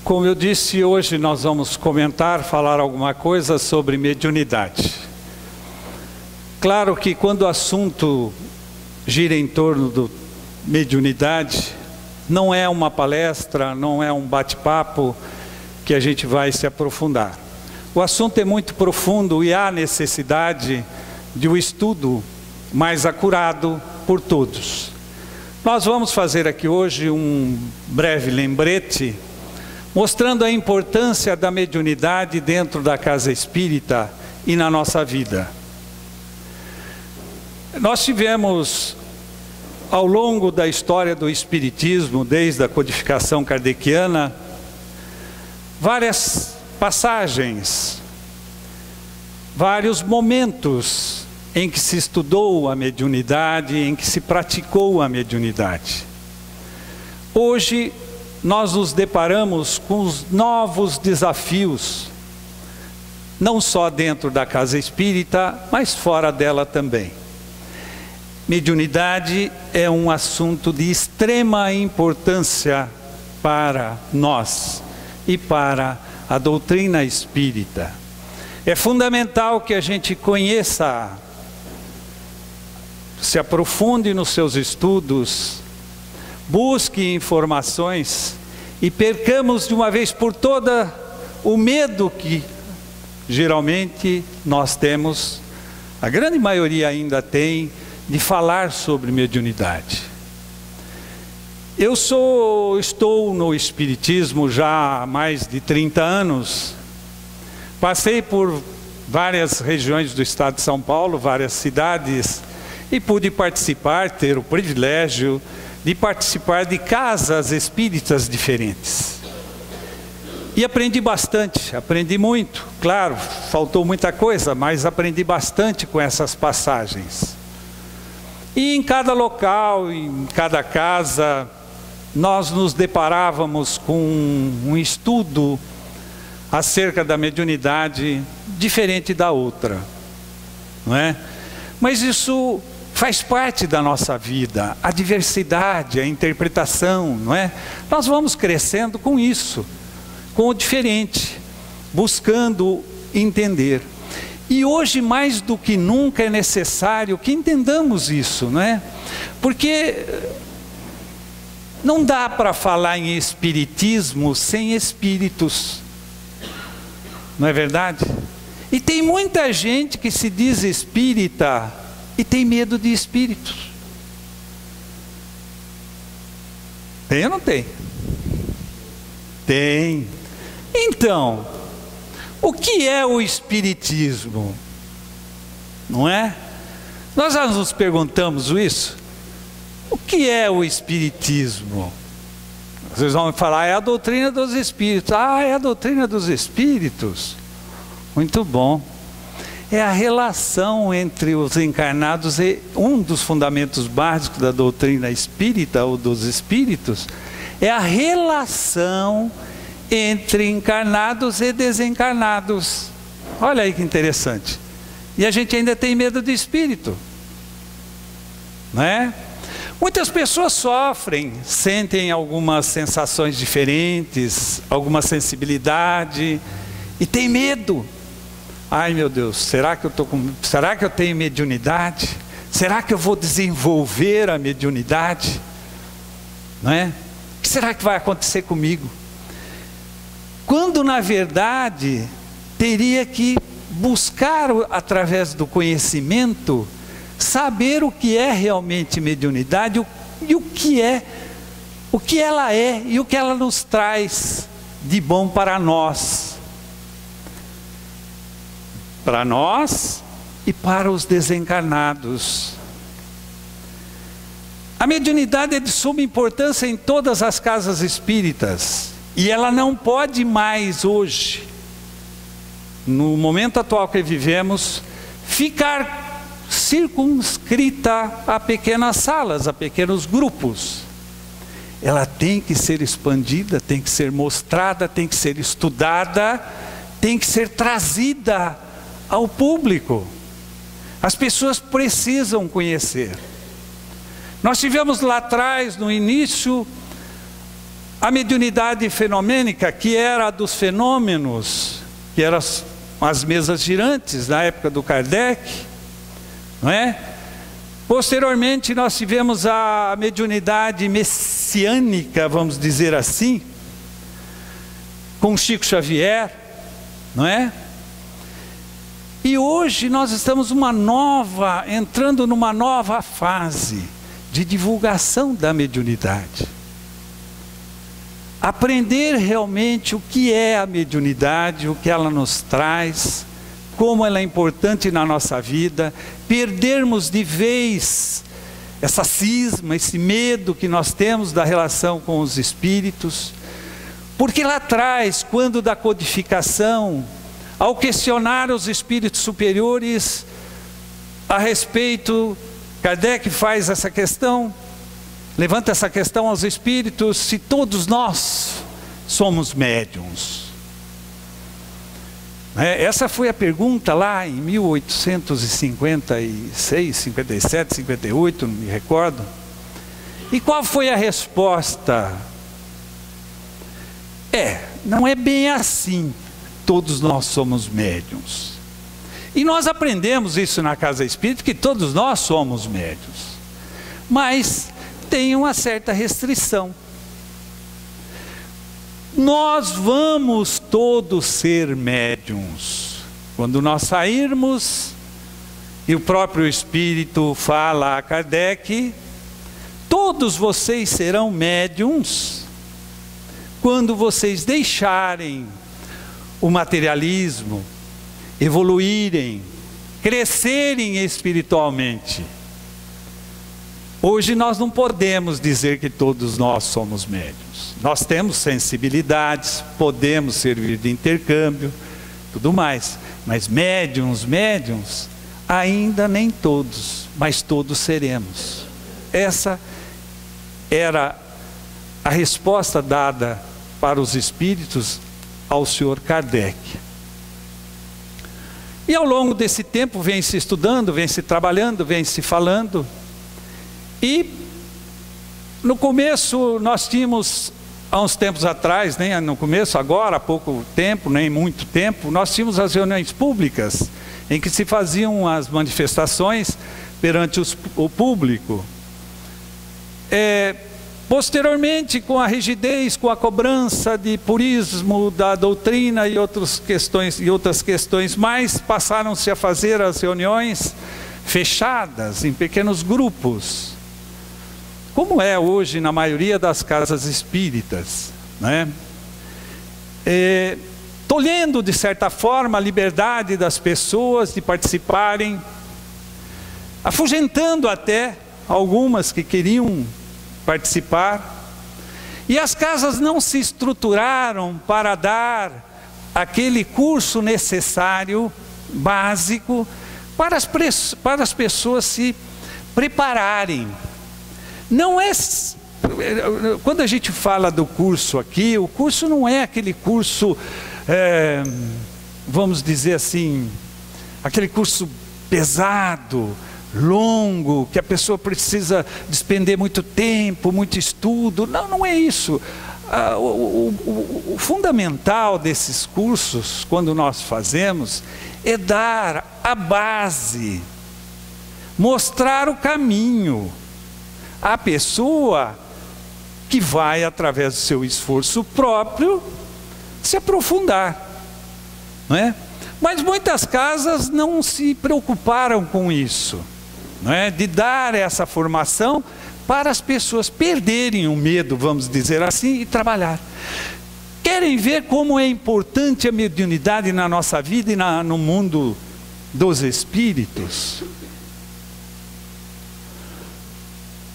Como eu disse, hoje nós vamos falar alguma coisa sobre mediunidade. Claro que quando o assunto gira em torno do mediunidade, não é uma palestra, não é um bate-papo que a gente vai se aprofundar. O assunto é muito profundo e há necessidade de um estudo mais acurado por todos. Nós vamos fazer aqui hoje um breve lembrete, mostrando a importância da mediunidade dentro da casa espírita e na nossa vida. Nós tivemos, ao longo da história do espiritismo, desde a codificação kardeciana, várias passagens, vários momentos em que se estudou a mediunidade, em que se praticou a mediunidade. Hoje, nós nos deparamos com os novos desafios, não só dentro da casa espírita, mas fora dela também. Mediunidade é um assunto de extrema importância para nós e para a doutrina espírita. É fundamental que a gente conheça, se aprofunde nos seus estudos, busque informações e percamos de uma vez por todas o medo que geralmente nós temos, a grande maioria ainda tem, de falar sobre mediunidade. Eu estou no espiritismo já há mais de 30 anos, passei por várias regiões do estado de São Paulo, várias cidades, e pude participar, ter o privilégio de participar de casas espíritas diferentes. E aprendi bastante, aprendi muito. Claro, faltou muita coisa, mas aprendi bastante com essas passagens. E em cada local, em cada casa, nós nos deparávamos com um estudo acerca da mediunidade diferente da outra, não é? Mas isso faz parte da nossa vida, a diversidade, a interpretação, não é? Nós vamos crescendo com isso, com o diferente, buscando entender. E hoje, mais do que nunca, é necessário que entendamos isso, não é? Porque não dá para falar em espiritismo sem espíritos, não é verdade? E tem muita gente que se diz espírita e tem medo de espíritos. Tem ou não tem? Tem. Então, o que é o espiritismo? Não é? Nós já nos perguntamos isso. O que é o espiritismo? Vocês vão falar, é a doutrina dos espíritos. Ah, é a doutrina dos espíritos. Muito bom. É a relação entre os encarnados e um dos fundamentos básicos da doutrina espírita ou dos espíritos é a relação entre encarnados e desencarnados. Olha aí que interessante. E a gente ainda tem medo do espírito, não é? Muitas pessoas sofrem, sentem algumas sensações diferentes, alguma sensibilidade e tem medo. Ai meu Deus, será que eu tenho mediunidade? Será que eu vou desenvolver a mediunidade? Não é? O que será que vai acontecer comigo? Quando na verdade teria que buscar através do conhecimento saber o que é realmente mediunidade e o que ela é e o que ela nos traz de bom para nós e para os desencarnados. A mediunidade é de suma importância em todas as casas espíritas e ela não pode mais hoje, no momento atual que vivemos, ficar circunscrita a pequenas salas, a pequenos grupos. Ela tem que ser expandida, tem que ser mostrada, tem que ser estudada, tem que ser trazida ao público. As pessoas precisam conhecer. Nós tivemos lá atrás, no início, A mediunidade fenomênica, que era a dos fenômenos, que eram as mesas girantes na época do Kardec, não é? Posteriormente nós tivemos a mediunidade messiânica, vamos dizer assim, com Chico Xavier, não é? E hoje nós estamos entrando numa nova fase de divulgação da mediunidade. Aprender realmente o que é a mediunidade, o que ela nos traz, como ela é importante na nossa vida, perdermos de vez essa cisma, esse medo que nós temos da relação com os espíritos, porque lá atrás, quando da codificação, ao questionar os espíritos superiores a respeito, Kardec faz essa questão, levanta essa questão aos espíritos: se todos nós somos médiuns. Essa foi a pergunta lá em 1856, 57, 58, não me recordo. E qual foi a resposta? Não é bem assim, todos nós somos médiuns. E nós aprendemos isso na Casa Espírita, que todos nós somos médiuns. Mas tem uma certa restrição. Nós vamos todos ser médiuns. Quando nós sairmos, e o próprio Espírito fala a Kardec, todos vocês serão médiuns quando vocês deixarem o materialismo, evoluírem, crescerem espiritualmente. Hoje nós não podemos dizer que todos nós somos médiuns. Nós temos sensibilidades, podemos servir de intercâmbio, tudo mais. Mas médiuns, ainda nem todos, mas todos seremos. Essa era a resposta dada para os espíritos ao senhor Kardec. E ao longo desse tempo vem se estudando, vem se trabalhando, vem se falando. E no começo nós tínhamos, há uns tempos atrás, nem no começo, agora há pouco tempo, nem muito tempo, nós tínhamos as reuniões públicas em que se faziam as manifestações perante o público. Posteriormente, com a rigidez, com a cobrança de purismo da doutrina e outras questões mais, passaram-se a fazer as reuniões fechadas, em pequenos grupos, como é hoje na maioria das casas espíritas, né? Tolhendo de certa forma a liberdade das pessoas de participarem, afugentando até algumas que queriam participar, e as casas não se estruturaram para dar aquele curso necessário, básico, para as pessoas se prepararem. Não é, quando a gente fala do curso aqui, o curso não é aquele curso, vamos dizer assim, aquele curso pesado, longo, que a pessoa precisa despender muito tempo, muito estudo. Não é isso. O fundamental desses cursos, quando nós fazemos, é dar a base, mostrar o caminho à pessoa que vai, através do seu esforço próprio, se aprofundar, não é? Mas muitas casas não se preocuparam com isso, não é? De dar essa formação para as pessoas perderem o medo, vamos dizer assim, e trabalhar. Querem ver como é importante a mediunidade na nossa vida e no mundo dos espíritos?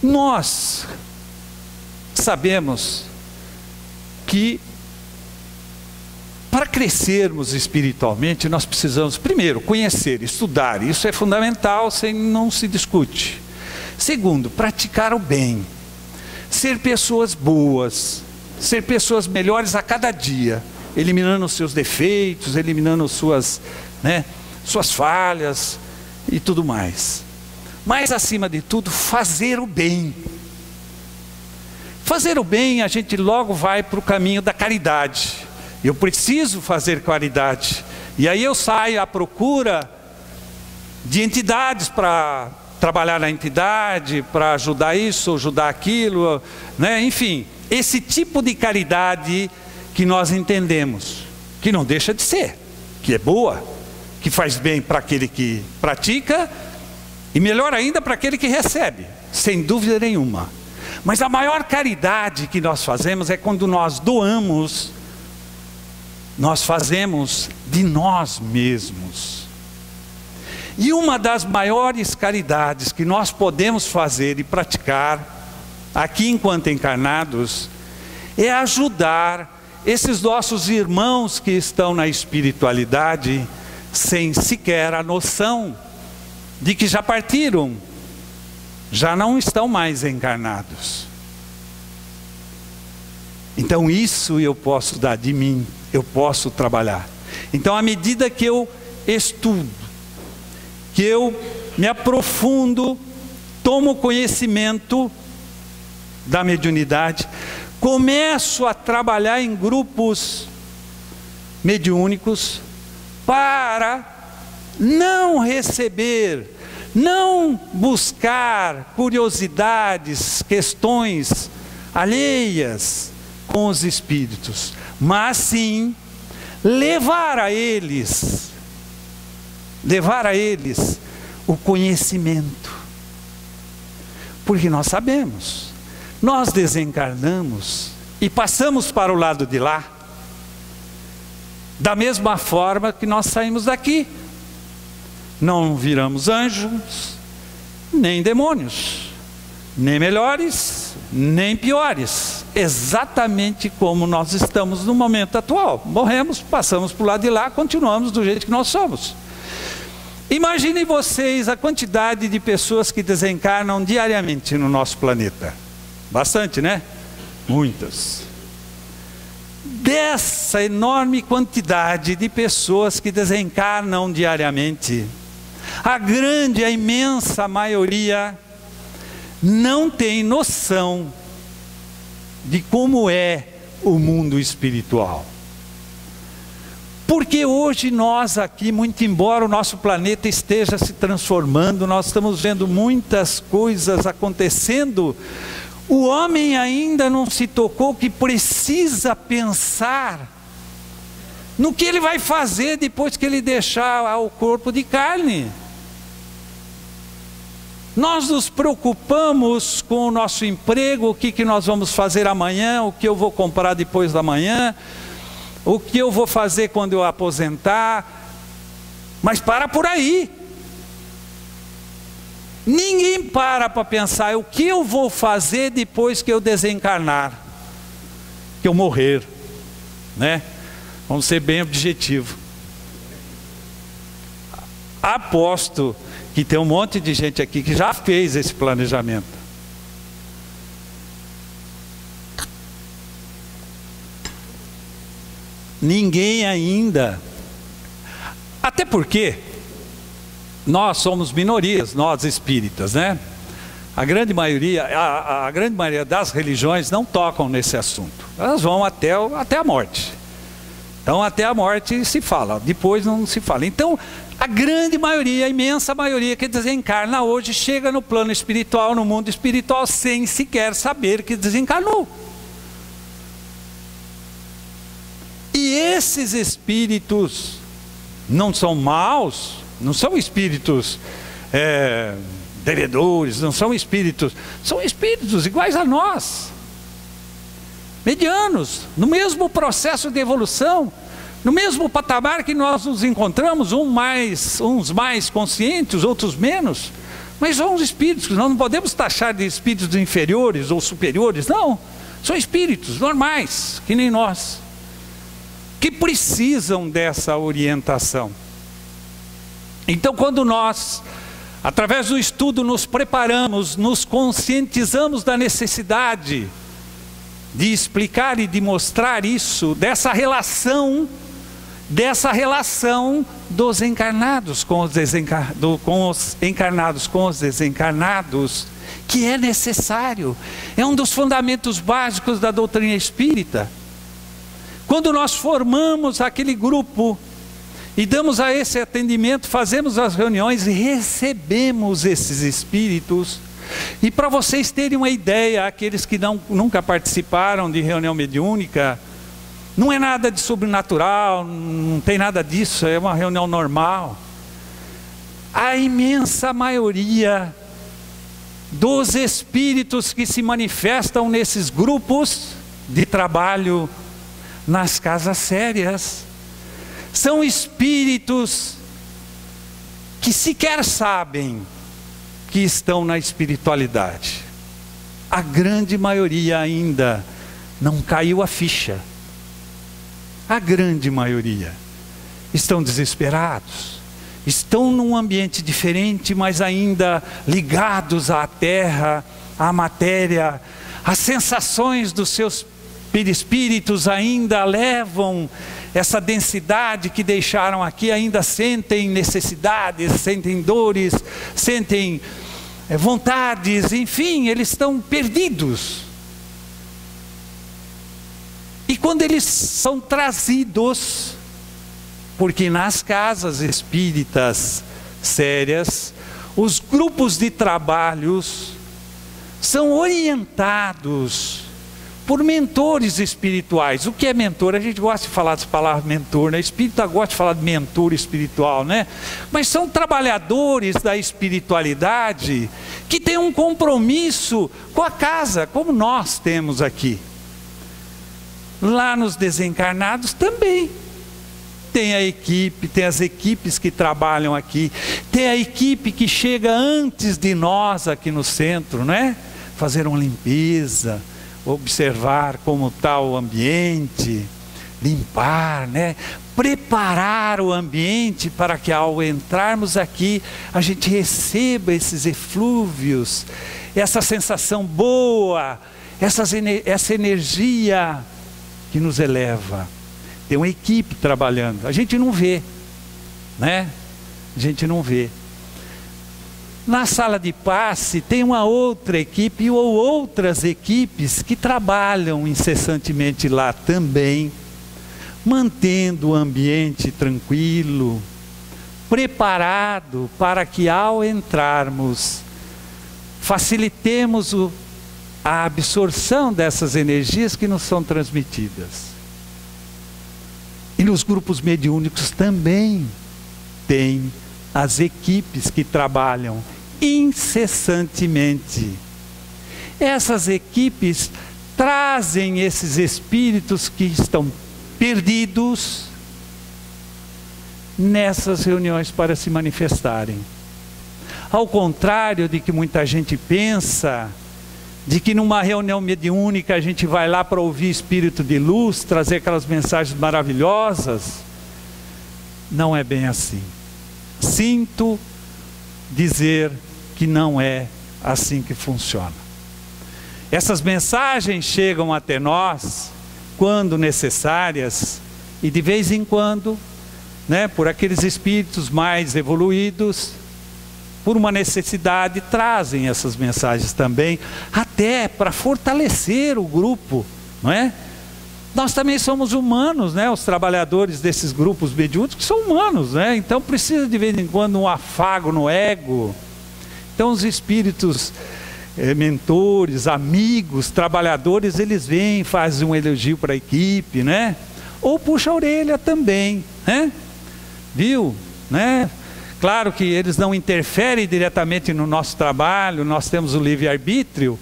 Nós sabemos que para crescermos espiritualmente, nós precisamos, primeiro, conhecer, estudar. Isso é fundamental, não se discute. Segundo, praticar o bem. Ser pessoas boas. Ser pessoas melhores a cada dia. Eliminando os seus defeitos, eliminando suas falhas e tudo mais. Mas, acima de tudo, fazer o bem. fazer o bem, a gente logo vai para o caminho da caridade. Eu preciso fazer caridade. E aí eu saio à procura de entidades para trabalhar na entidade, para ajudar isso, ajudar aquilo, né? Enfim, esse tipo de caridade que nós entendemos, que não deixa de ser, que é boa, que faz bem para aquele que pratica, e melhor ainda para aquele que recebe, sem dúvida nenhuma. Mas a maior caridade que nós fazemos é quando nós doamos, nós fazemos de nós mesmos. E uma das maiores caridades que nós podemos fazer e praticar, aqui enquanto encarnados, é ajudar esses nossos irmãos que estão na espiritualidade, sem sequer a noção de que já partiram, já não estão mais encarnados. Então isso eu posso dar de mim, eu posso trabalhar. Então à medida que eu estudo, que eu me aprofundo, tomo conhecimento da mediunidade, começo a trabalhar em grupos mediúnicos para não receber, não buscar curiosidades, questões alheias com os espíritos, mas sim levar a eles o conhecimento. Porque nós sabemos, nós desencarnamos e passamos para o lado de lá, da mesma forma que nós saímos daqui. Não viramos anjos, nem demônios, nem melhores, nem piores. Exatamente como nós estamos no momento atual. Morremos, passamos para o lado de lá, continuamos do jeito que nós somos. Imaginem vocês a quantidade de pessoas que desencarnam diariamente no nosso planeta. Bastante, né? Muitas. Dessa enorme quantidade de pessoas que desencarnam diariamente, a imensa maioria não tem noção de como é o mundo espiritual. Porque hoje nós aqui, muito embora o nosso planeta esteja se transformando, nós estamos vendo muitas coisas acontecendo, o homem ainda não se tocou que precisa pensar no que ele vai fazer depois que ele deixar o corpo de carne. Nós nos preocupamos com o nosso emprego, o que nós vamos fazer amanhã, o que eu vou comprar depois da manhã, o que eu vou fazer quando eu aposentar, mas para por aí. Ninguém para pensar o que eu vou fazer depois que eu desencarnar, que eu morrer, né? Vamos ser bem objetivos. Aposto que tem um monte de gente aqui que já fez esse planejamento. Ninguém ainda. Até porque nós somos minorias, nós espíritas, né? A grande maioria das religiões não tocam nesse assunto. Elas vão até a morte. Então até a morte se fala, depois não se fala. Então a grande maioria, a imensa maioria que desencarna hoje, chega no plano espiritual, no mundo espiritual, sem sequer saber que desencarnou. E esses espíritos não são maus, não são espíritos devedores, não são espíritos, são espíritos iguais a nós, medianos, no mesmo processo de evolução, no mesmo patamar que nós nos encontramos, uns mais conscientes, outros menos, mas são os espíritos. Nós não podemos taxar de espíritos inferiores ou superiores, não, são espíritos normais, que nem nós, que precisam dessa orientação. Então quando nós, através do estudo, nos preparamos, nos conscientizamos da necessidade de explicar e de mostrar isso, dessa relação dessa relação dos encarnados com os encarnados com os desencarnados, que é necessário, é um dos fundamentos básicos da doutrina espírita. Quando nós formamos aquele grupo e damos a esse atendimento, fazemos as reuniões e recebemos esses espíritos. E para vocês terem uma ideia, aqueles que nunca participaram de reunião mediúnica, não é nada de sobrenatural, não tem nada disso, é uma reunião normal. A imensa maioria dos espíritos que se manifestam nesses grupos de trabalho nas casas sérias são espíritos que sequer sabem que estão na espiritualidade. A grande maioria ainda não caiu a ficha. A grande maioria estão desesperados, estão num ambiente diferente, mas ainda ligados à terra, à matéria. As sensações dos seus perispíritos ainda levam essa densidade que deixaram aqui, ainda sentem necessidades, sentem dores, sentem vontades, enfim, eles estão perdidos. E quando eles são trazidos, porque nas casas espíritas sérias, os grupos de trabalhos são orientados por mentores espirituais. O que é mentor? A gente gosta de falar dessa palavra mentor, né? Espírita gosta de falar de mentor espiritual, né? Mas são trabalhadores da espiritualidade que têm um compromisso com a casa, como nós temos aqui. Lá nos desencarnados também tem a equipe, tem as equipes que trabalham aqui, tem a equipe que chega antes de nós aqui no centro, né? Fazer uma limpeza, observar como está o ambiente, limpar, né? Preparar o ambiente para que ao entrarmos aqui a gente receba esses eflúvios, essa sensação boa, essa energia que nos eleva. Tem uma equipe trabalhando, a gente não vê, né? A gente não vê. Na sala de passe tem uma outra equipe ou outras equipes que trabalham incessantemente lá também, mantendo o ambiente tranquilo, preparado para que ao entrarmos facilitemos a absorção dessas energias que nos são transmitidas. E nos grupos mediúnicos também tem as equipes que trabalham incessantemente. Essas equipes trazem esses espíritos que estão perdidos nessas reuniões para se manifestarem. Ao contrário de que muita gente pensa, de que numa reunião mediúnica a gente vai lá para ouvir espírito de luz, trazer aquelas mensagens maravilhosas, não é bem assim. Sinto dizer que não é assim que funciona. Essas mensagens chegam até nós quando necessárias e de vez em quando, né, por aqueles espíritos mais evoluídos, por uma necessidade, trazem essas mensagens também, até para fortalecer o grupo, não é? Nós também somos humanos, né? Os trabalhadores desses grupos mediúnicos são humanos, né? Então precisa de vez em quando um afago no ego. Então os espíritos mentores, amigos, trabalhadores, eles vêm, fazem um elogio para a equipe, né? Ou puxa a orelha também, né? Viu? Né? Claro que eles não interferem diretamente no nosso trabalho, nós temos o livre-arbítrio,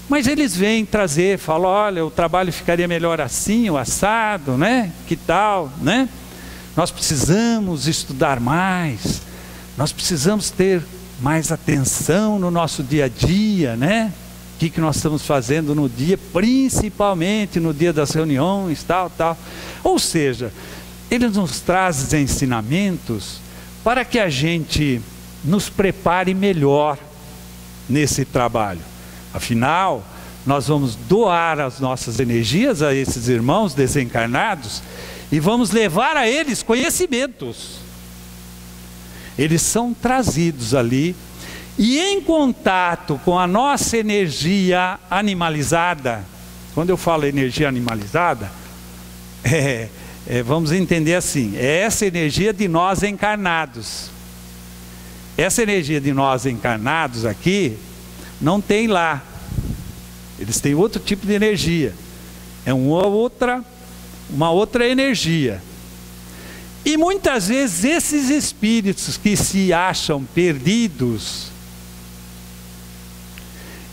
mas eles vêm trazer, falam, olha, o trabalho ficaria melhor assim, o assado, né? Que tal, né? Nós precisamos estudar mais, nós precisamos ter mais atenção no nosso dia a dia, né? O que nós estamos fazendo no dia, principalmente no dia das reuniões, tal. Ou seja, eles nos trazem ensinamentos para que a gente nos prepare melhor nesse trabalho. Afinal, nós vamos doar as nossas energias a esses irmãos desencarnados e vamos levar a eles conhecimentos. Eles são trazidos ali, e em contato com a nossa energia animalizada. Quando eu falo energia animalizada, vamos entender assim, é essa energia de nós encarnados. Essa energia de nós encarnados aqui, não tem lá. Eles têm outro tipo de energia. É uma outra energia. E muitas vezes esses espíritos que se acham perdidos,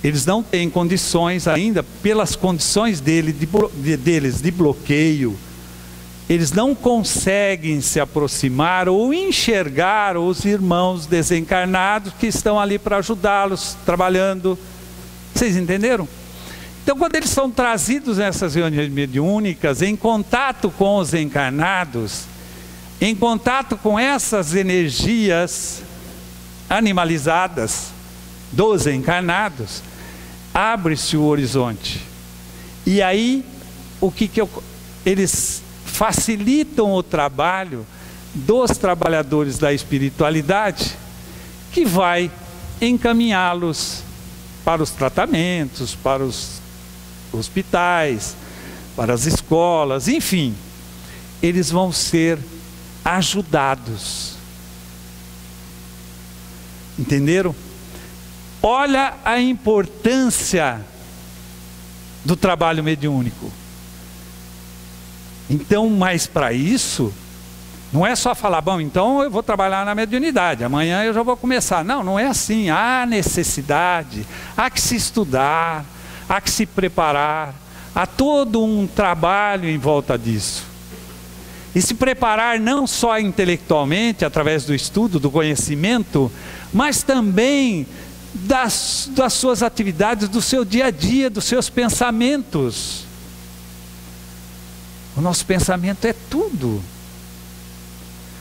eles não têm condições ainda, pelas condições deles de bloqueio, eles não conseguem se aproximar ou enxergar os irmãos desencarnados que estão ali para ajudá-los, trabalhando. Vocês entenderam? Então, quando eles são trazidos nessas reuniões mediúnicas, em contato com os encarnados, em contato com essas energias animalizadas dos encarnados, abre-se o horizonte. E aí, eles facilitam o trabalho dos trabalhadores da espiritualidade, que vai encaminhá-los para os tratamentos, para os hospitais, para as escolas, enfim, eles vão ser ajudados. Entenderam? Olha a importância do trabalho mediúnico. Então, mas para isso, não é só falar, bom, então eu vou trabalhar na mediunidade, amanhã eu já vou começar. Não, não é assim. Há necessidade, há que se estudar, há que se preparar, há todo um trabalho em volta disso. E se preparar não só intelectualmente, através do estudo, do conhecimento, mas também das suas atividades, do seu dia a dia, dos seus pensamentos. O nosso pensamento é tudo.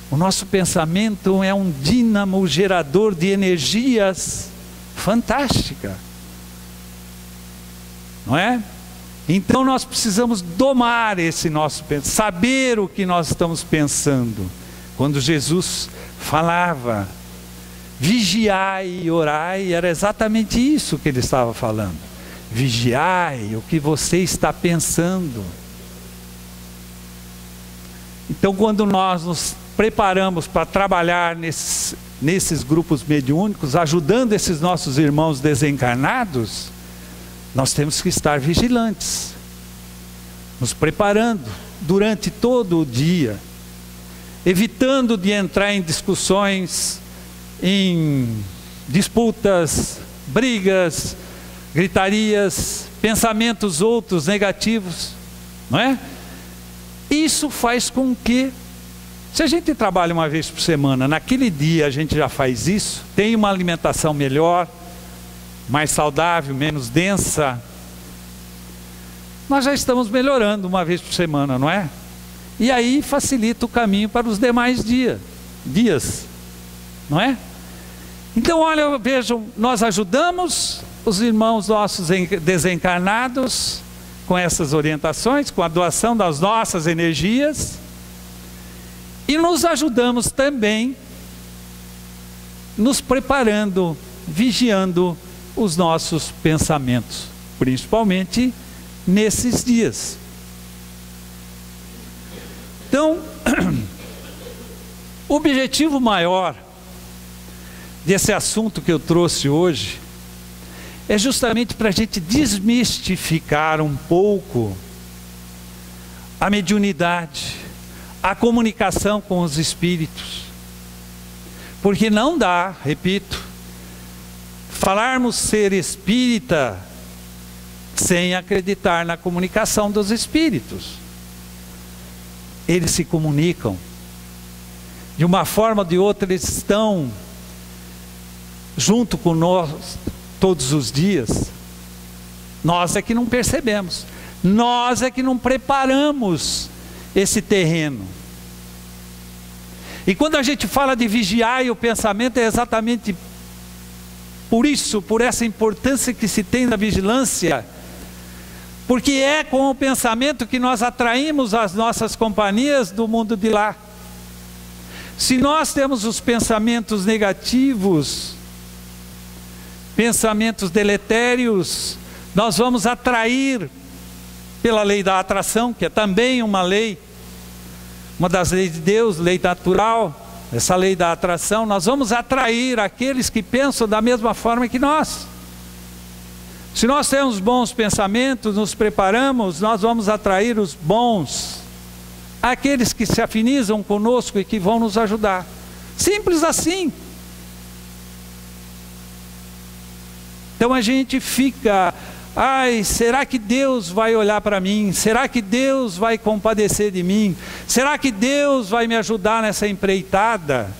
O nosso pensamento é um dínamo gerador de energias fantástica. Não é? Então nós precisamos domar esse nosso pensamento, saber o que nós estamos pensando. Quando Jesus falava, vigiai e orai, era exatamente isso que ele estava falando. Vigiai o que você está pensando. Então, quando nós nos preparamos para trabalhar nesses grupos mediúnicos, ajudando esses nossos irmãos desencarnados, nós temos que estar vigilantes, nos preparando durante todo o dia, evitando de entrar em discussões, em disputas, brigas, gritarias, pensamentos outros negativos, não é? Isso faz com que, se a gente trabalha uma vez por semana, naquele dia a gente já faz isso, tem uma alimentação melhor, mais saudável, menos densa, nós já estamos melhorando uma vez por semana, não é? E aí facilita o caminho para os demais dias, não é? Então, olha, vejam, nós ajudamos os irmãos nossos desencarnados com essas orientações, com a doação das nossas energias, e nos ajudamos também nos preparando, vigiando os nossos pensamentos, principalmente nesses dias. Então, o objetivo maior desse assunto que eu trouxe hoje é justamente para a gente desmistificar um pouco a mediunidade, a comunicação com os espíritos. Porque não dá, repito, falarmos ser espírita sem acreditar na comunicação dos espíritos. Eles se comunicam. De uma forma ou de outra, eles estão junto com nós todos os dias. Nós é que não percebemos. Nós é que não preparamos esse terreno. E quando a gente fala de vigiar o pensamento, é exatamente por isso, por essa importância que se tem da vigilância, Porque é com o pensamento que nós atraímos as nossas companhias do mundo de lá. Se nós temos os pensamentos negativos, pensamentos deletérios, nós vamos atrair pela lei da atração, que é também uma lei, uma das leis de Deus, lei natural, essa lei da atração, nós vamos atrair aqueles que pensam da mesma forma que nós. Se nós temos bons pensamentos, nos preparamos, nós vamos atrair os bons, aqueles que se afinizam conosco e que vão nos ajudar. Simples assim. Então a gente fica, ai, será que Deus vai olhar para mim? Será que Deus vai compadecer de mim? Será que Deus vai me ajudar nessa empreitada?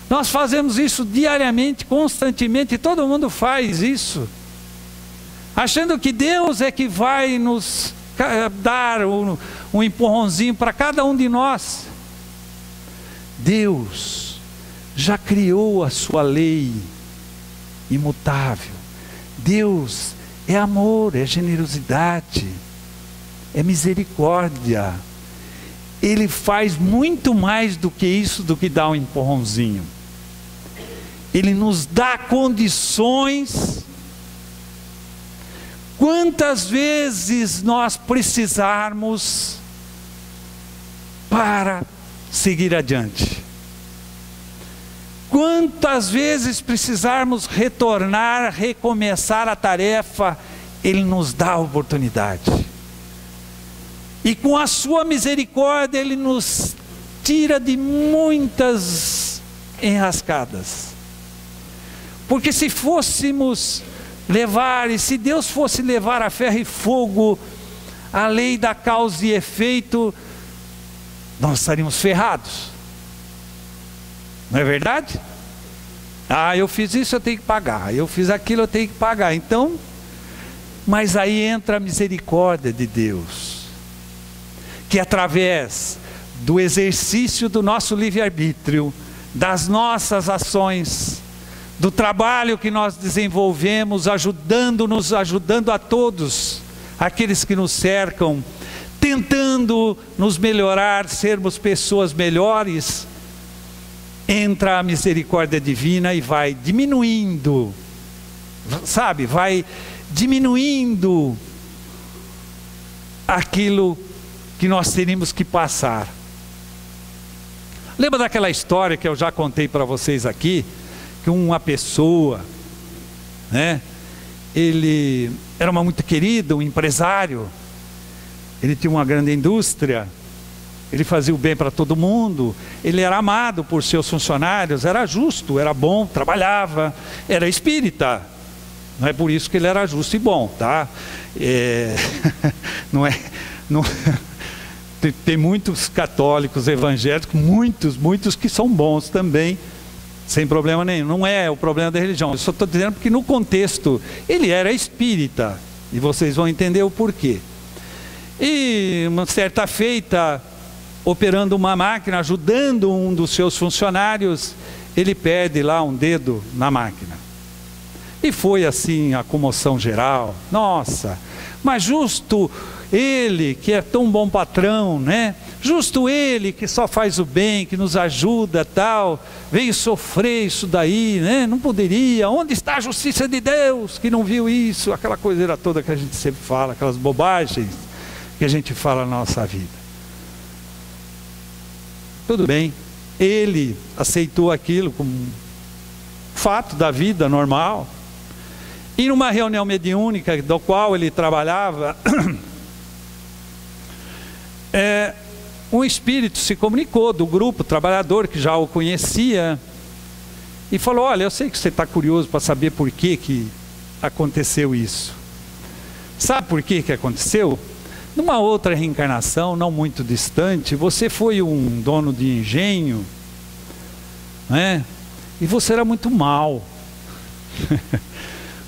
Nós fazemos isso diariamente, constantemente, e todo mundo faz isso, achando que Deus é que vai nos dar um empurrãozinho para cada um de nós. Deus já criou a sua lei imutável. Deus é amor, é generosidade, é misericórdia. Ele faz muito mais do que isso, do que dar um empurrãozinho. Ele nos dá condições. Quantas vezes nós precisarmos para seguir adiante? Quantas vezes precisarmos retornar, recomeçar a tarefa, Ele nos dá a oportunidade. E com a sua misericórdia, Ele nos tira de muitas enrascadas. Porque se fôssemos levar, e se Deus fosse levar a ferro e fogo a lei da causa e efeito, nós estaríamos ferrados. Não é verdade? Ah, eu fiz isso, eu tenho que pagar. Eu fiz aquilo, eu tenho que pagar. Então, mas aí entra a misericórdia de Deus, que através do exercício do nosso livre-arbítrio, das nossas ações, do trabalho que nós desenvolvemos, ajudando a todos, aqueles que nos cercam, tentando nos melhorar, sermos pessoas melhores, entra a misericórdia divina e vai diminuindo, sabe, vai diminuindo aquilo que nós teríamos que passar. Lembra daquela história que eu já contei para vocês aqui, que uma pessoa, né, ele era muito querido, um empresário, ele tinha uma grande indústria, ele fazia o bem para todo mundo, ele era amado por seus funcionários, era justo, era bom, trabalhava, era espírita. Não é por isso que ele era justo e bom, tá? Tem muitos católicos evangélicos, muitos que são bons também, sem problema nenhum. Não é o problema da religião, eu só estou dizendo porque no contexto ele era espírita, e vocês vão entender o porquê. E uma certa feita, operando uma máquina, ajudando um dos seus funcionários, ele perde lá um dedo na máquina. E foi assim a comoção geral. Nossa, mas justo ele que é tão bom patrão, né? Justo ele que só faz o bem, que nos ajuda, tal, veio sofrer isso daí, né? Não poderia. Onde está a justiça de Deus que não viu isso? Aquela coiseira toda que a gente sempre fala, aquelas bobagens que a gente fala na nossa vida. Tudo bem, ele aceitou aquilo como um fato da vida normal. E numa reunião mediúnica do qual ele trabalhava, um espírito se comunicou do grupo trabalhador que já o conhecia e falou: olha, eu sei que você está curioso para saber por que aconteceu isso. Sabe por que aconteceu? Numa outra reencarnação, não muito distante, você foi um dono de engenho, né? E você era muito mau.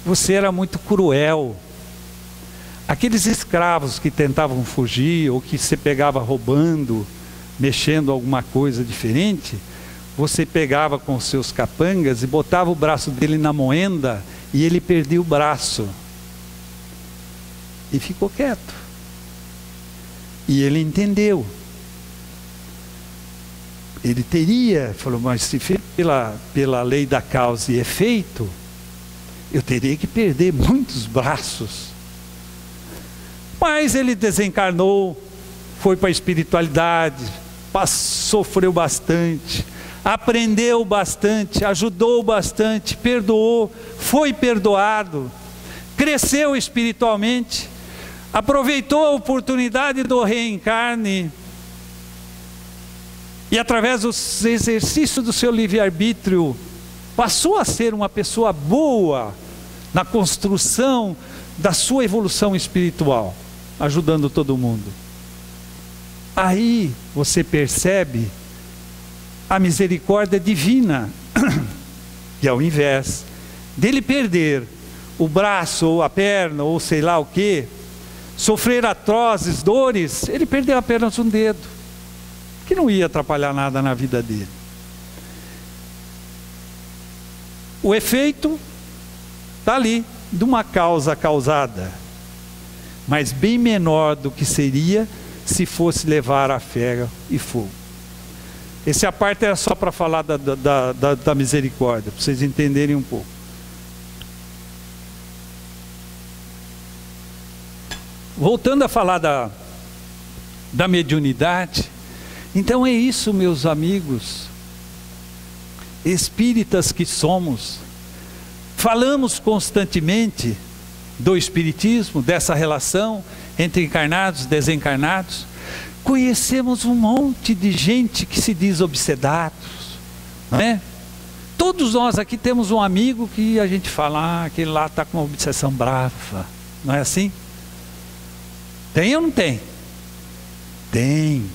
Você era muito cruel. Aqueles escravos que tentavam fugir, ou que você pegava roubando, mexendo alguma coisa diferente, você pegava com os seus capangas e botava o braço dele na moenda, e ele perdia o braço. E ficou quieto. E ele entendeu. Ele falou, mas se pela lei da causa e efeito, eu teria que perder muitos braços. Mas ele desencarnou, foi para a espiritualidade, sofreu bastante, aprendeu bastante, ajudou bastante, perdoou, foi perdoado, cresceu espiritualmente, aproveitou a oportunidade do reencarne, e através dos exercícios do seu livre-arbítrio, passou a ser uma pessoa boa na construção da sua evolução espiritual, ajudando todo mundo. Aí você percebe a misericórdia divina, que ao invés dele perder o braço, ou a perna, ou sei lá o que, sofrer atrozes dores, ele perdeu apenas um dedo, que não ia atrapalhar nada na vida dele. O efeito está ali, de uma causa causada, mas bem menor do que seria se fosse levar a ferro e fogo. Essa parte era só para falar da misericórdia, para vocês entenderem um pouco. Voltando a falar da mediunidade, então é isso, meus amigos, espíritas que somos, falamos constantemente do espiritismo, dessa relação entre encarnados e desencarnados, conhecemos um monte de gente que se diz obsedados, não é? Todos nós aqui temos um amigo que a gente fala, aquele lá está com uma obsessão brava, não é assim? Tem ou não tem? Tem.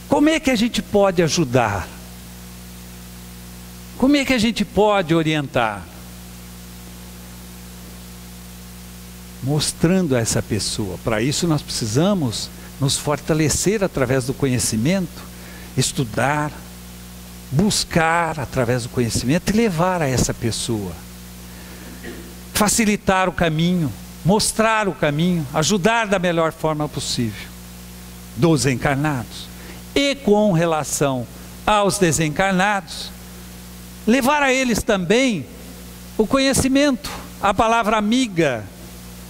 Como é que a gente pode ajudar? Como é que a gente pode orientar? Mostrando a essa pessoa. Para isso nós precisamos nos fortalecer através do conhecimento, estudar, buscar através do conhecimento e levar a essa pessoa. Facilitar o caminho, mostrar o caminho, ajudar da melhor forma possível dos encarnados. E com relação aos desencarnados, levar a eles também o conhecimento, a palavra amiga,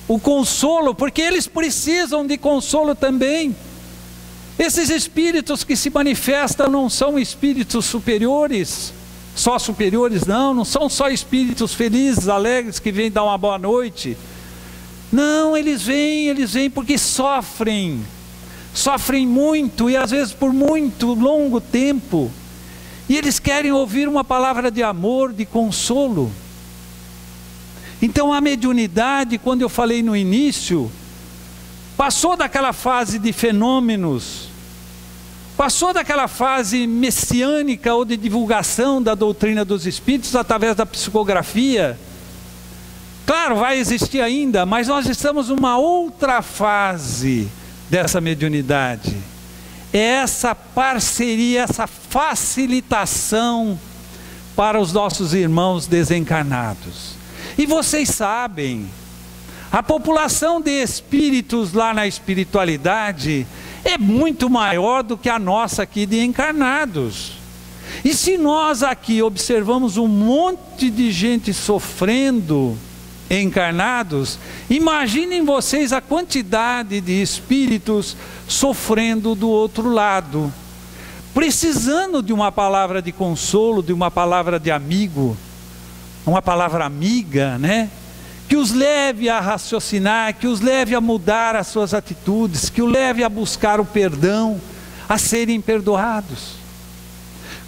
o consolo, porque eles precisam de consolo também. Esses espíritos que se manifestam não são espíritos superiores, só superiores, não são só espíritos felizes, alegres, que vêm dar uma boa noite. Não, eles vêm porque sofrem muito, e às vezes por muito longo tempo, e eles querem ouvir uma palavra de amor, de consolo. Então a mediunidade, quando eu falei no início, passou daquela fase de fenômenos, passou daquela fase messiânica ou de divulgação da doutrina dos espíritos através da psicografia. Claro, vai existir ainda, mas nós estamos numa outra fase dessa mediunidade. É essa parceria, essa facilitação para os nossos irmãos desencarnados. E vocês sabem, a população de espíritos lá na espiritualidade é muito maior do que a nossa aqui de encarnados. E se nós aqui observamos um monte de gente sofrendo, encarnados, imaginem vocês a quantidade de espíritos sofrendo do outro lado, precisando de uma palavra de consolo, de uma palavra de amigo, uma palavra amiga, né? Que os leve a raciocinar, que os leve a mudar as suas atitudes, que os leve a buscar o perdão, a serem perdoados.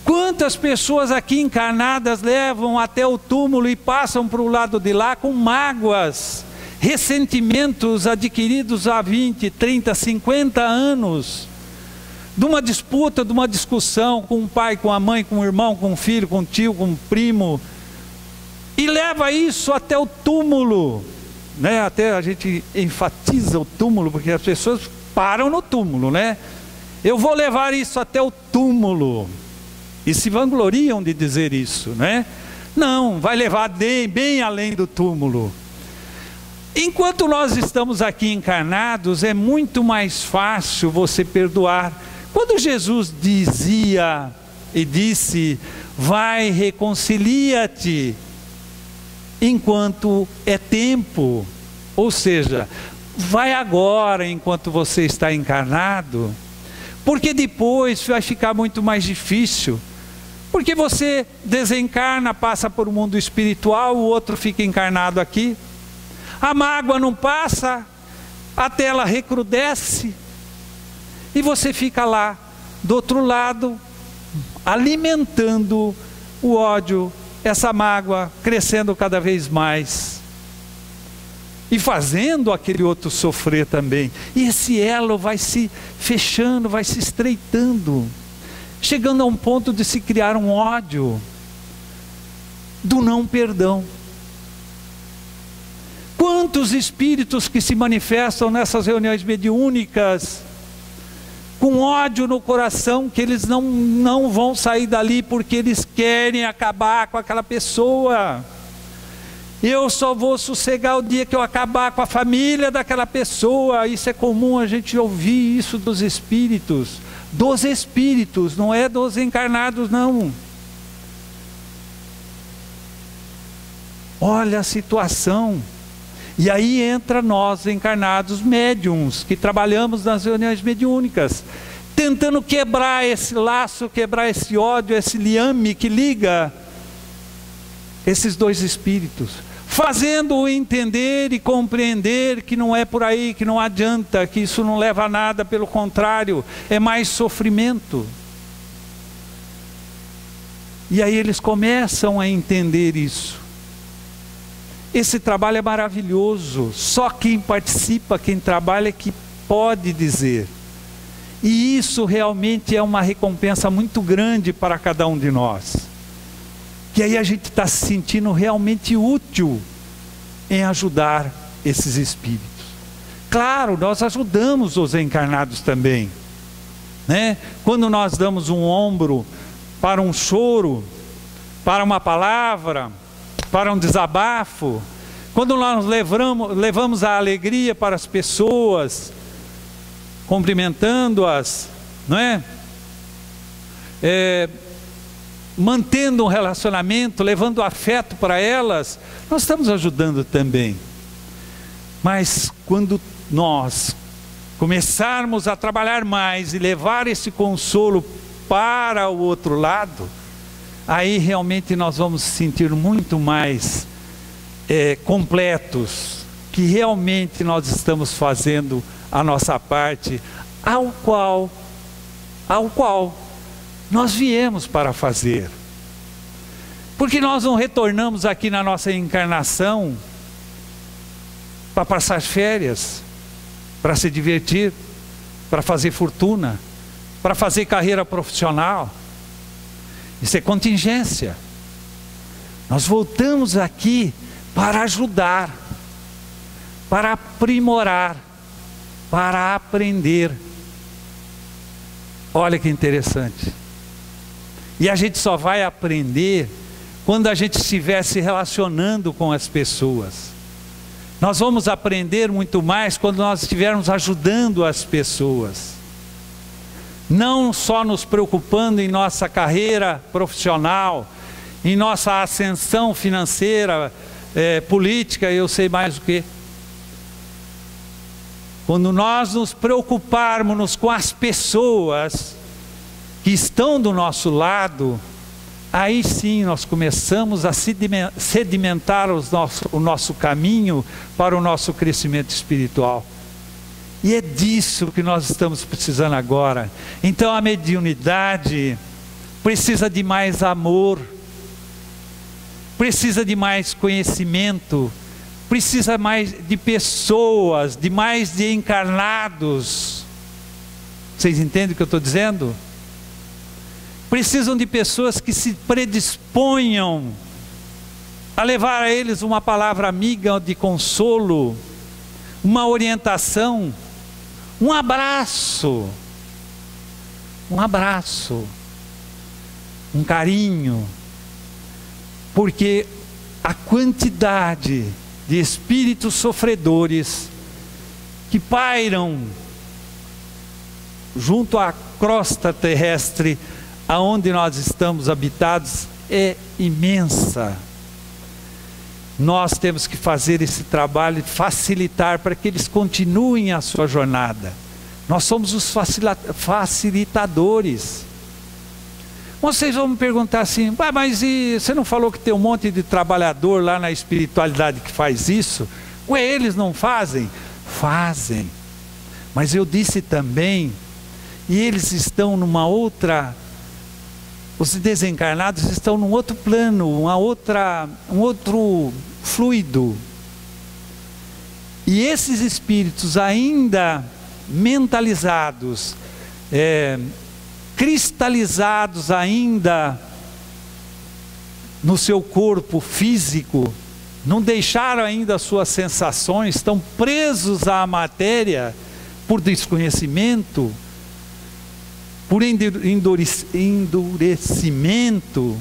Quantas pessoas aqui encarnadas levam até o túmulo e passam para o lado de lá com mágoas, ressentimentos adquiridos há 20, 30, 50 anos, de uma disputa, de uma discussão com o pai, com a mãe, com o irmão, com o filho, com o tio, com o primo, e leva isso até o túmulo, né? Até a gente enfatiza o túmulo, porque as pessoas param no túmulo, né? Eu vou levar isso até o túmulo. E se vangloriam de dizer isso, né? Não, vai levar bem além do túmulo. Enquanto nós estamos aqui encarnados, é muito mais fácil você perdoar. Quando Jesus dizia e disse, vai, reconcilia-te, enquanto é tempo, ou seja, vai agora enquanto você está encarnado, porque depois vai ficar muito mais difícil, porque você desencarna, passa por um mundo espiritual, o outro fica encarnado aqui, a mágoa não passa, até ela recrudesce, e você fica lá, do outro lado, alimentando o ódio, essa mágoa crescendo cada vez mais, e fazendo aquele outro sofrer também, e esse elo vai se fechando, vai se estreitando, chegando a um ponto de se criar um ódio, do não perdão. Quantos espíritos que se manifestam nessas reuniões mediúnicas, com ódio no coração, que eles não vão sair dali porque eles querem acabar com aquela pessoa. Eu só vou sossegar o dia que eu acabar com a família daquela pessoa. Isso é comum a gente ouvir isso dos espíritos. Dos espíritos, não é dos encarnados não. Olha a situação. E aí entra nós encarnados médiums, que trabalhamos nas reuniões mediúnicas, tentando quebrar esse laço, quebrar esse ódio, esse liame que liga esses dois espíritos, fazendo-o entender e compreender que não é por aí, que não adianta, que isso não leva a nada, pelo contrário, é mais sofrimento. E aí eles começam a entender isso. Esse trabalho é maravilhoso, só quem participa, quem trabalha é que pode dizer. E isso realmente é uma recompensa muito grande para cada um de nós. Que aí a gente está se sentindo realmente útil em ajudar esses espíritos. Claro, nós ajudamos os encarnados também, né? Quando nós damos um ombro para um choro, para uma palavra, para um desabafo, quando nós levamos a alegria para as pessoas, cumprimentando-as, não é? Mantendo um relacionamento, levando afeto para elas, nós estamos ajudando também. Mas quando nós começarmos a trabalhar mais e levar esse consolo para o outro lado, aí realmente nós vamos se sentir muito mais completos, que realmente nós estamos fazendo a nossa parte, ao qual nós viemos para fazer. Porque nós não retornamos aqui na nossa encarnação para passar férias, para se divertir, para fazer fortuna, para fazer carreira profissional. Isso é contingência. Nós voltamos aqui para ajudar, para aprimorar, para aprender. Olha que interessante. E a gente só vai aprender quando a gente estiver se relacionando com as pessoas. Nós vamos aprender muito mais quando nós estivermos ajudando as pessoas. Não só nos preocupando em nossa carreira profissional, em nossa ascensão financeira, política, eu sei mais o que. Quando nós nos preocuparmos com as pessoas que estão do nosso lado, aí sim nós começamos a sedimentar o nosso caminho para o nosso crescimento espiritual. E é disso que nós estamos precisando agora. Então a mediunidade precisa de mais amor, precisa de mais conhecimento, precisa mais de pessoas, de mais de encarnados. Vocês entendem o que eu estou dizendo? Precisam de pessoas que se predisponham a levar a eles uma palavra amiga de consolo, uma orientação, um abraço, um carinho, porque a quantidade de espíritos sofredores que pairam junto à crosta terrestre aonde nós estamos habitados é imensa. Nós temos que fazer esse trabalho, facilitar para que eles continuem a sua jornada. Nós somos os facilitadores. Vocês vão me perguntar assim, mas você não falou que tem um monte de trabalhador lá na espiritualidade que faz isso? Ué, eles não fazem? Fazem. Mas eu disse também, e eles estão numa outra, os desencarnados estão num outro plano, um outro fluido. E esses espíritos ainda mentalizados, cristalizados ainda no seu corpo físico, não deixaram ainda as suas sensações, estão presos à matéria por desconhecimento, por endurecimento.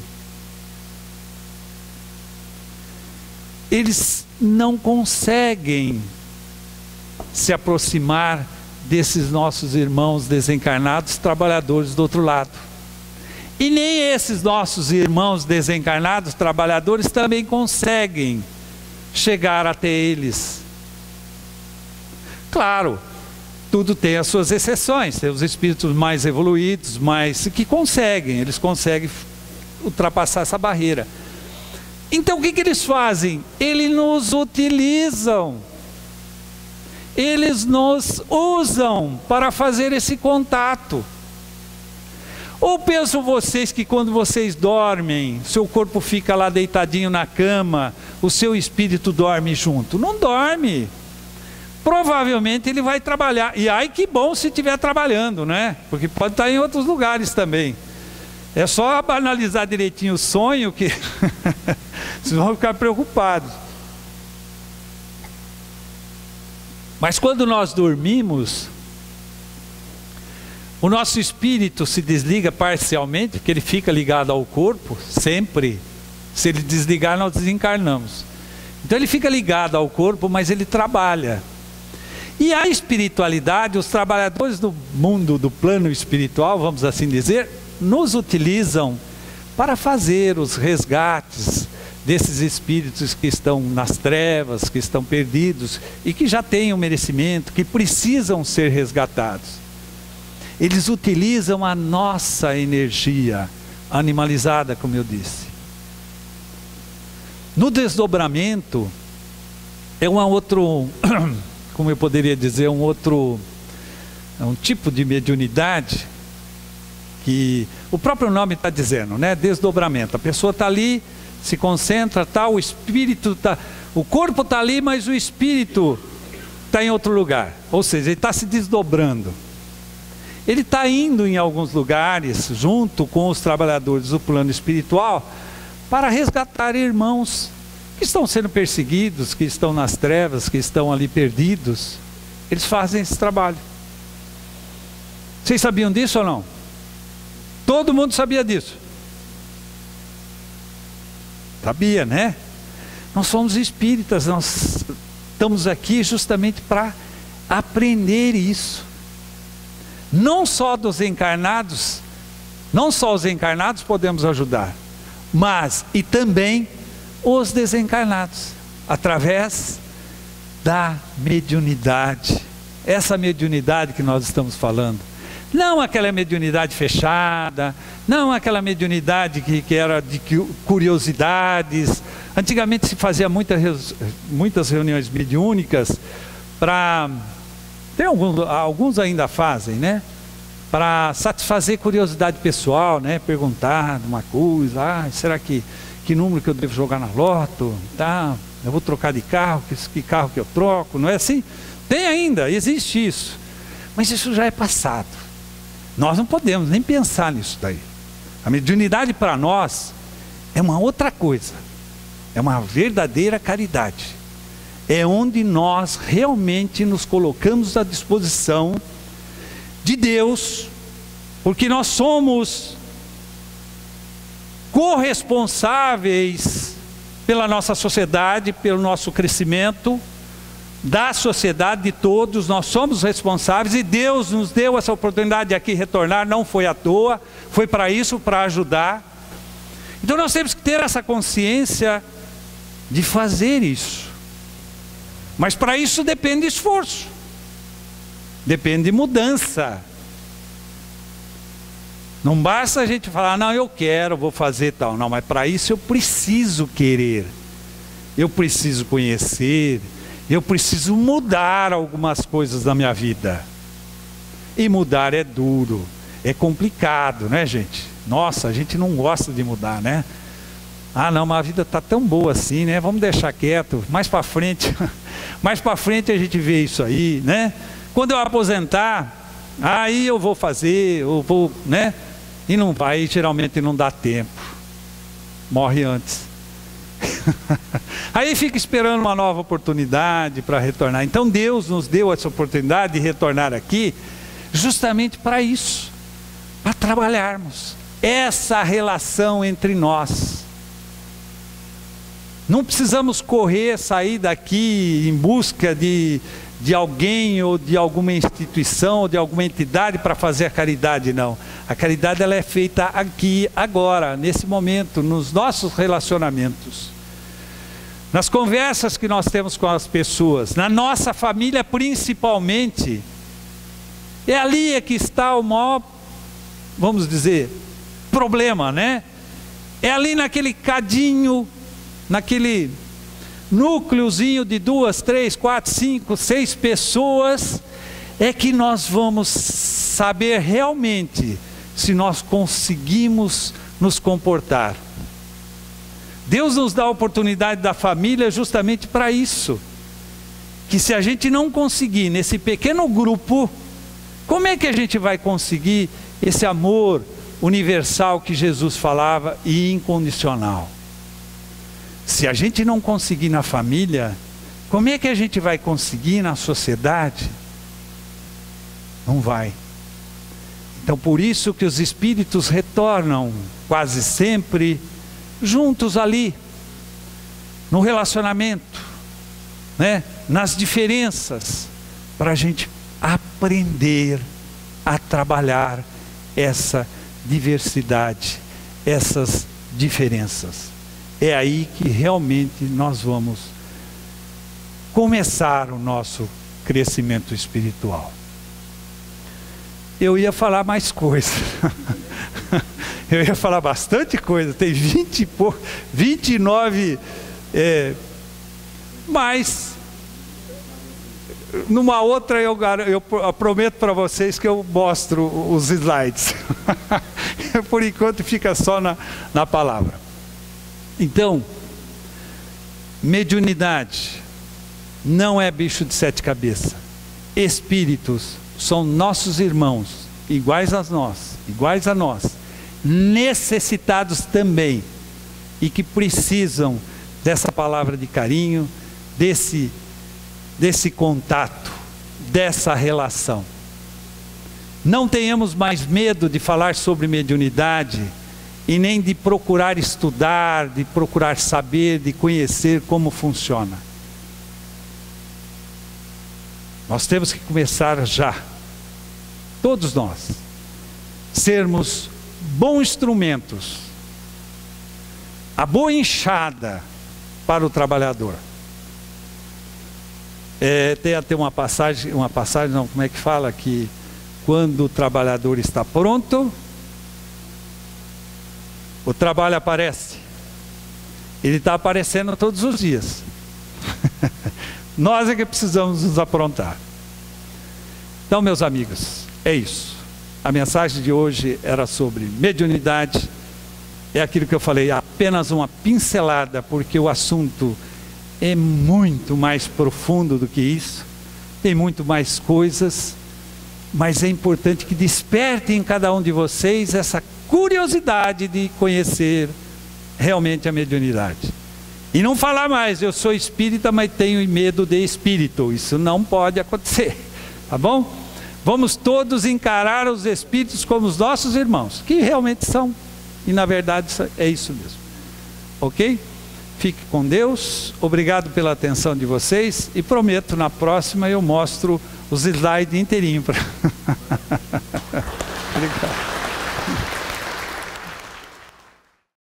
Eles não conseguem se aproximar desses nossos irmãos desencarnados, trabalhadores do outro lado. E nem esses nossos irmãos desencarnados, trabalhadores, também conseguem chegar até eles. Claro, tudo tem as suas exceções, tem os espíritos mais evoluídos, mas que eles conseguem ultrapassar essa barreira. Então o que eles fazem? Eles nos utilizam. Eles nos usam para fazer esse contato. Ou pensam vocês que quando vocês dormem, seu corpo fica lá deitadinho na cama, o seu espírito dorme junto? Não dorme. Provavelmente ele vai trabalhar. E ai que bom se estiver trabalhando, né? Porque pode estar em outros lugares também. É só analisar direitinho o sonho que vocês vão ficar preocupados. Mas quando nós dormimos, o nosso espírito se desliga parcialmente, porque ele fica ligado ao corpo, sempre. Se ele desligar, nós desencarnamos. Então ele fica ligado ao corpo, mas ele trabalha. E a espiritualidade, os trabalhadores do mundo, do plano espiritual, vamos assim dizer, nos utilizam para fazer os resgates desses espíritos que estão nas trevas, que estão perdidos e que já têm o merecimento, que precisam ser resgatados. Eles utilizam a nossa energia animalizada, como eu disse. No desdobramento, é como eu poderia dizer, um tipo de mediunidade que o próprio nome está dizendo, né? Desdobramento. A pessoa está ali, se concentra, o espírito está, o corpo está ali, mas o espírito está em outro lugar. Ou seja, ele está se desdobrando. Ele está indo em alguns lugares, junto com os trabalhadores do plano espiritual, para resgatar irmãos que estão sendo perseguidos, que estão nas trevas, que estão ali perdidos. Eles fazem esse trabalho. Vocês sabiam disso ou não? Todo mundo sabia disso. Sabia, né? Nós somos espíritas, nós estamos aqui justamente para aprender isso. Não só dos encarnados, não só os encarnados podemos ajudar, mas e também os desencarnados, através da mediunidade. Essa mediunidade que nós estamos falando. Não aquela mediunidade fechada, não aquela mediunidade que era de curiosidades. Antigamente se fazia muitas reuniões mediúnicas para... Alguns ainda fazem, né? Para satisfazer curiosidade pessoal, né? Perguntar uma coisa, será que número que eu devo jogar na loto? Tá? Eu vou trocar de carro, que carro que eu troco, não é assim? Tem ainda, existe isso. Mas isso já é passado. Nós não podemos nem pensar nisso daí. A mediunidade para nós é uma outra coisa. É uma verdadeira caridade. É onde nós realmente nos colocamos à disposição de Deus, porque nós somos corresponsáveis pela nossa sociedade, pelo nosso crescimento, da sociedade, de todos. Nós somos responsáveis e Deus nos deu essa oportunidade de aqui retornar, não foi à toa, foi para isso, para ajudar. Então nós temos que ter essa consciência de fazer isso. Mas para isso depende de esforço, depende de mudança. Não basta a gente falar, não, eu quero, vou fazer tal. Não, mas para isso eu preciso querer, eu preciso conhecer, eu preciso mudar algumas coisas da minha vida. E mudar é duro, é complicado, né, gente? Nossa, a gente não gosta de mudar, né? Ah, não, mas a vida está tão boa assim, né? Vamos deixar quieto, mais para frente a gente vê isso aí, né? Quando eu aposentar, aí eu vou fazer, eu vou, né? E não vai, geralmente não dá tempo, morre antes. Aí fica esperando uma nova oportunidade para retornar. Então Deus nos deu essa oportunidade de retornar aqui, justamente para isso, para trabalharmos essa relação entre nós. Não precisamos correr, sair daqui em busca de alguém ou de alguma instituição ou de alguma entidade para fazer a caridade, não. A caridade ela é feita aqui, agora, nesse momento, nos nossos relacionamentos, nas conversas que nós temos com as pessoas, na nossa família principalmente. É ali que está o maior, vamos dizer, problema, né? É ali naquele cadinho, naquele núcleozinho de 2, 3, 4, 5, 6 pessoas, é que nós vamos saber realmente se nós conseguimos nos comportar. Deus nos dá a oportunidade da família justamente para isso. Que se a gente não conseguir nesse pequeno grupo, como é que a gente vai conseguir esse amor universal que Jesus falava e incondicional? Se a gente não conseguir na família, como é que a gente vai conseguir na sociedade? Não vai. Então por isso que os espíritos retornam quase sempre juntos ali, no relacionamento, né? Nas diferenças, para a gente aprender a trabalhar essa diversidade, essas diferenças. É aí que realmente nós vamos começar o nosso crescimento espiritual. Eu ia falar mais coisa. Eu ia falar bastante coisa. Tem 29, mas numa outra eu prometo para vocês que eu mostro os slides. Por enquanto fica só na palavra. Então, mediunidade não é bicho de 7 cabeças. Espíritos são nossos irmãos, iguais a nós, necessitados também, e que precisam dessa palavra de carinho, desse contato, dessa relação. Não tenhamos mais medo de falar sobre mediunidade, e nem de procurar estudar, de procurar saber, de conhecer como funciona. Nós temos que começar já, todos nós, sermos bons instrumentos, a boa enxada para o trabalhador. Tem até uma passagem, não, como é que fala? Que quando o trabalhador está pronto, o trabalho aparece. Ele está aparecendo todos os dias. Nós é que precisamos nos aprontar. Então, meus amigos, é isso. A mensagem de hoje era sobre mediunidade. É aquilo que eu falei, apenas uma pincelada, porque o assunto é muito mais profundo do que isso. Tem muito mais coisas. Mas é importante que desperte em cada um de vocês essa curiosidade de conhecer realmente a mediunidade. E não falar mais, eu sou espírita, mas tenho medo de espírito. Isso não pode acontecer, tá bom? Vamos todos encarar os espíritos como os nossos irmãos, que realmente são, e na verdade é isso mesmo, ok? Fique com Deus, obrigado pela atenção de vocês e prometo, na próxima eu mostro os slides inteirinho.